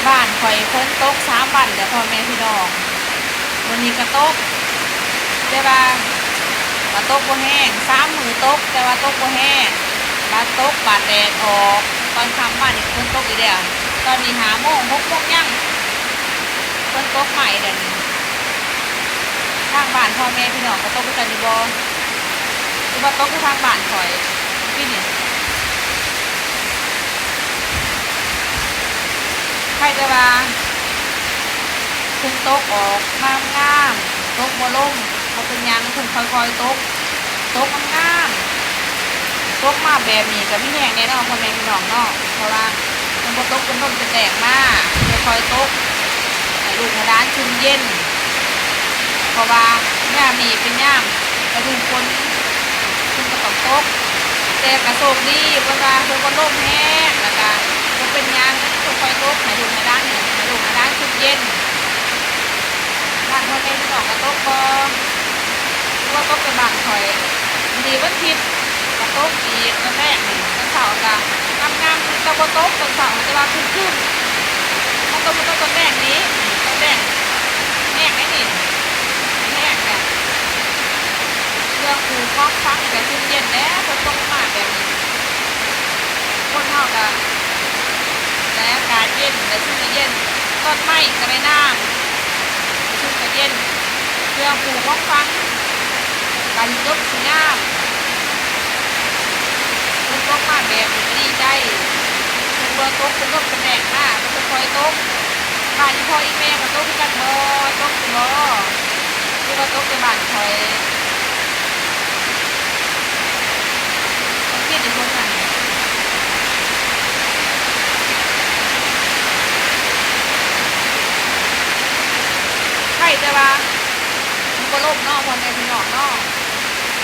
บ้านข่อยฝนตก3 วันแต่พ่อแม่พี่น้องวันนี้ก็ตกแต่ว่าก็ตกบ่แห้ง3 มื้อตกแต่ว่าตกบ่แห้งบาดตกบาดแดดออกตอนค่ำบ้านนี่ฝนตกอีกแล้วตอนนี้5 โมง6 โมงยังฝนตกใหม่เดี๋ยวนี้ทางบ้านพ่อแม่พี่น้องก็ตกด้วยกันอยู่บ่หรือว่าตกที่ทางบ้านข่อยพี่นี่ใครจะว่าเพิ่นตกออกงามๆตกบ่ลงบ่เป็นหยังเพิ่นค่อยๆตกงามๆตกมาแบบนี้ก็มีแฮงแน่นอนพ่อแม่พี่น้องเนาะเพราะว่ามันบ่ตกเป็นลมเป็นแดดมาค่อยๆตกให้ลูกให้หลานชุ่มเย็นเพราะว่ายามนี้เป็นยามฤดูฝนเพิ่นก็ต้องตกแต่ก็โชคดีเพิ่นว่าเพิ่นบ่ลมแห้งแล้วก็บ่เป็นหยังค่อยๆตกให้ลูกให้หลานชุ่มเย็นบ้านพ่อแม่พี่น้องก็ตกบ่ว่าตกไปบ้านข่อยดีวันอาทิตย์ก็ตกอีกตอนแรกนี่ตอนเช้าก็งามๆก็บ่ตกตอนเช้าแต่ว่าครึ้มๆมันตกตอนแรกนี้ตอนแรกแห้งไอ้นี่แห้งแหละเรื่องคูฟ้องฟังแต่ชุ่มเย็นแล้วฝนตกมาแบบนี้คนเฮาก็แต่อากาศเย็นแต่ชุ่มก็เย็นต้นไม้ก็ได้น้ำชุ่มก็เย็นเรื่องคูฟ้องฟังการยกสีงามเป็นตกมาแบบดีใจเป็นเบอร์ตกเป็นตกเป็นแดงมากเป็นคอยตกบ้านพ่ออีแม่ก็ตกกันบ่ตกบ่ที่ว่าตกในบ้านคอยต้องเก็บในคนนั้นใครจะว่ามันก็ล่มเนาะพ่อแม่พี่น้องเนาะ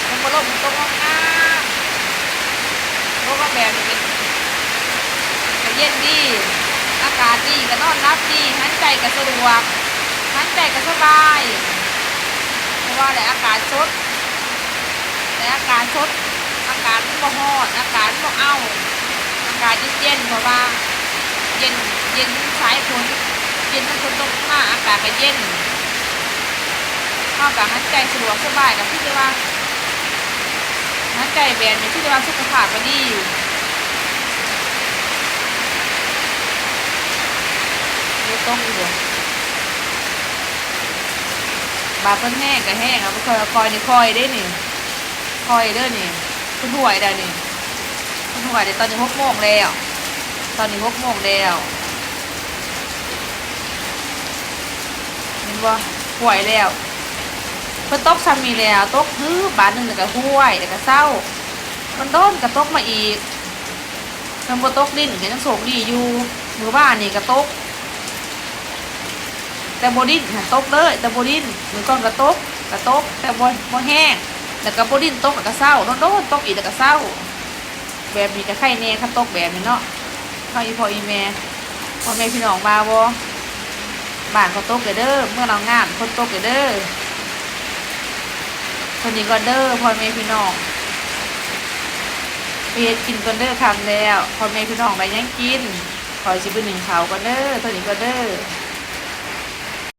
มันก็ล่มมันตกงามตกแบบนี้ก็เย็นดีอากาศดีก็นอนรับดีหันใจก็สะดวกหันใจก็สบายเพราะว่าแหละอากาศสดแต่อากาศสดอากาศมันบ่ร้อนอากาศมันบ่เอาอากาศเย็นๆเพราะว่าเย็นเย็นสายฝนเย็นทั้งฝนตกมาอากาศก็เย็นเข้ากับหันใจสะดวกสบายกับที่จะว่าหันใจแบบนี้ที่จะว่าสุขภาพก็ดีไม่ต้องอยู่บาดเพิ่นแห้งก็แห้งเอาไปคอยนี่คอยได้นี่คอยเด้อนี่คุณห่วยได้นี่คุณห่วยได้ตอนนี้6 โมงแล้วตอนนี้6 โมงแล้วเห็นบ่ห่วยแล้วเพิ่นตกซ้ำมีแล้วตกบาทนึงแล้วก็ห่วยแล้วก็เศร้ามันโดนก็ตกมาอีกเพิ่นบ่ตกดินก็ยังโชคดีอยู่มื้อบ้านนี่ก็ตกแต่บ่ดินหันตกเลยแต่บ่ดินมื้อก่อนก็ตกแต่บ่แห้งแล้วก็บ่ดินตกแล้วก็เศร้าโดนตกอีกแล้วก็เศร้าแบบนี้ก็ไข่แน่คันตกแบบนี้เนาะเฮาอีพ่ออีแม่พ่อแม่พี่น้องมาบ่บ้านเขาตกเด้อเมื่อเรางามคนตกเด้อคนนี้ก็เด้อพ่อแม่พี่น้องไปเฮ็ดกินก่อนเด้อค่ำแล้วพ่อแม่พี่น้องได้ยังกินขอสิไปนึ่งข้าวก่อนเด้อเท่านี้ก็เด้อ